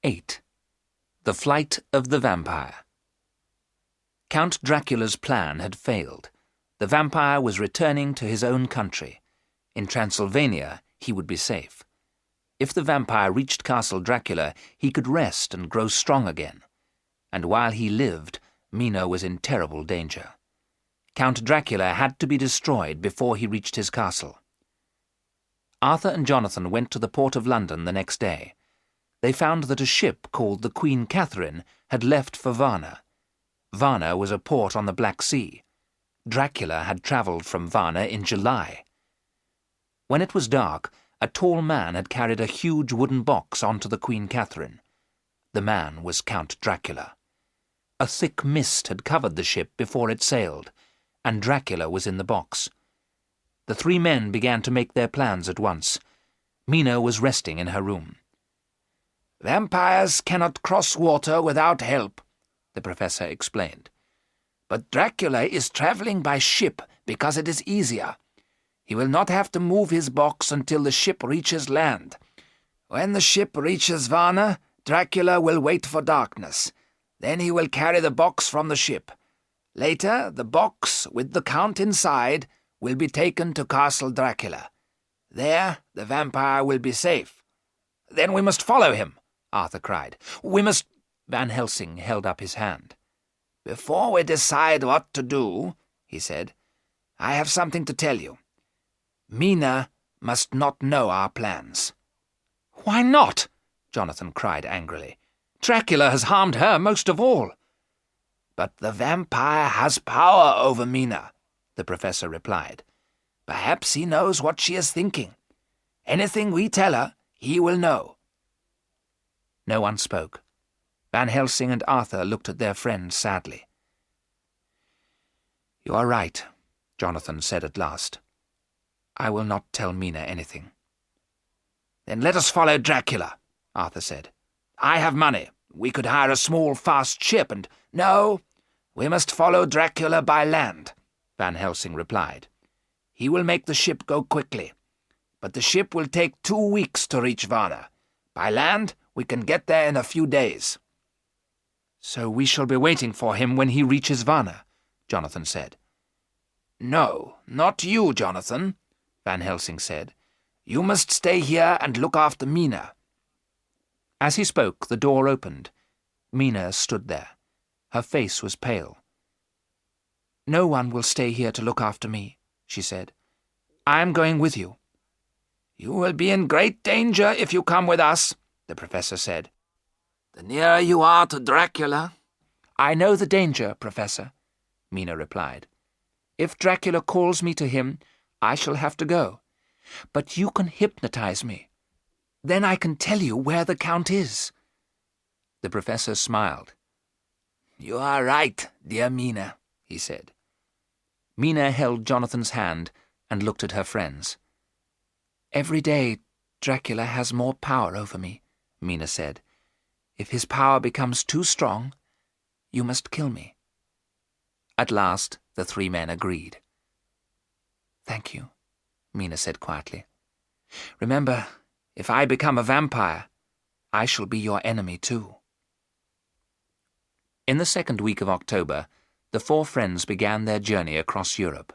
8. The Flight of the Vampire. Count Dracula's plan had failed. The vampire was returning to his own country. In Transylvania, he would be safe. If the vampire reached Castle Dracula, he could rest and grow strong again. And while he lived, Mina was in terrible danger. Count Dracula had to be destroyed before he reached his castle. Arthur and Jonathan went to the port of London the next day. They found that a ship called the Queen Catherine had left for Varna. Varna was a port on the Black Sea. Dracula had travelled from Varna in July. When it was dark, a tall man had carried a huge wooden box onto the Queen Catherine. The man was Count Dracula. A thick mist had covered the ship before it sailed, and Dracula was in the box. The three men began to make their plans at once. Mina was resting in her room. "Vampires cannot cross water without help," the professor explained. "But Dracula is travelling by ship because it is easier. He will not have to move his box until the ship reaches land. When the ship reaches Varna, Dracula will wait for darkness. Then he will carry the box from the ship. Later, the box, with the Count inside, will be taken to Castle Dracula. There, the vampire will be safe." "Then we must follow him," Arthur cried. "We must—" Van Helsing held up his hand. "Before we decide what to do," he said, "I have something to tell you. Mina must not know our plans." "Why not?" Jonathan cried angrily. "Dracula has harmed her most of all." "But the vampire has power over Mina," the professor replied. "Perhaps he knows what she is thinking. Anything we tell her, he will know." No one spoke. Van Helsing and Arthur looked at their friend sadly. "You are right," Jonathan said at last. "I will not tell Mina anything." "Then let us follow Dracula," Arthur said. "I have money. We could hire a small, fast ship and—" "No, we must follow Dracula by land," Van Helsing replied. "He will make the ship go quickly. But the ship will take 2 weeks to reach Varna. By land, we can get there in a few days." "So we shall be waiting for him when he reaches Varna," Jonathan said. "No, not you, Jonathan," Van Helsing said. "You must stay here and look after Mina." As he spoke, the door opened. Mina stood there. Her face was pale. "No one will stay here to look after me," she said. "I am going with you." "You will be in great danger if you come with us," the professor said. "The nearer you are to Dracula—" "I know the danger, Professor," Mina replied. "If Dracula calls me to him, I shall have to go. But you can hypnotize me. Then I can tell you where the Count is." The professor smiled. "You are right, dear Mina," he said. Mina held Jonathan's hand and looked at her friends. "Every day, Dracula has more power over me," Mina said. "If his power becomes too strong, you must kill me." At last, the three men agreed. "Thank you," Mina said quietly. "Remember, if I become a vampire, I shall be your enemy too." In the second week of October, the four friends began their journey across Europe.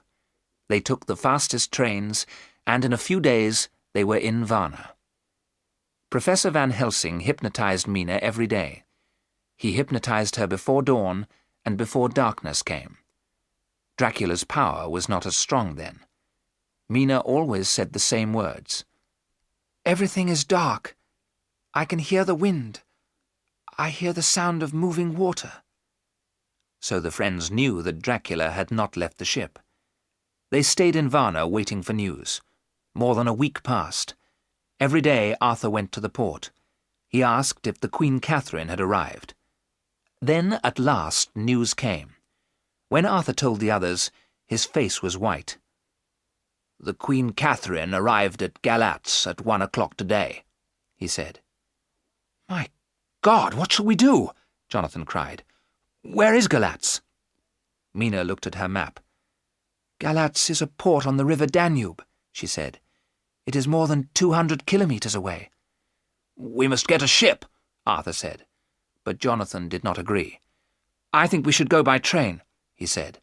They took the fastest trains, and in a few days they were in Varna. Professor Van Helsing hypnotized Mina every day. He hypnotized her before dawn and before darkness came. Dracula's power was not as strong then. Mina always said the same words. "Everything is dark. I can hear the wind. I hear the sound of moving water." So the friends knew that Dracula had not left the ship. They stayed in Varna waiting for news. More than a week passed. Every day Arthur went to the port. He asked if the Queen Catherine had arrived. Then, at last, news came. When Arthur told the others, his face was white. "The Queen Catherine arrived at Galatz at 1 o'clock today," he said. "My God, what shall we do?" Jonathan cried. "Where is Galatz?" Mina looked at her map. "Galatz is a port on the river Danube," she said. "It is more than 200 kilometers away." "We must get a ship," Arthur said, but Jonathan did not agree. "I think we should go by train," he said.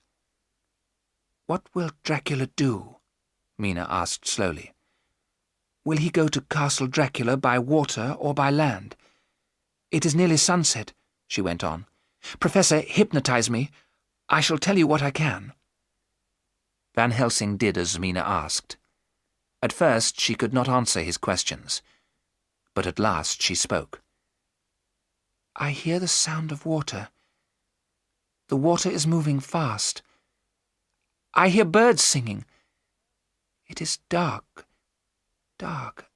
"What will Dracula do?" Mina asked slowly. "Will he go to Castle Dracula by water or by land? It is nearly sunset," she went on. "Professor, hypnotize me. I shall tell you what I can." Van Helsing did as Mina asked. At first she could not answer his questions, but at last she spoke. "I hear the sound of water. The water is moving fast. I hear birds singing. It is dark, dark.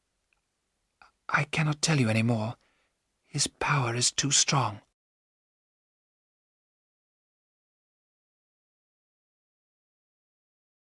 I cannot tell you any more. His power is too strong."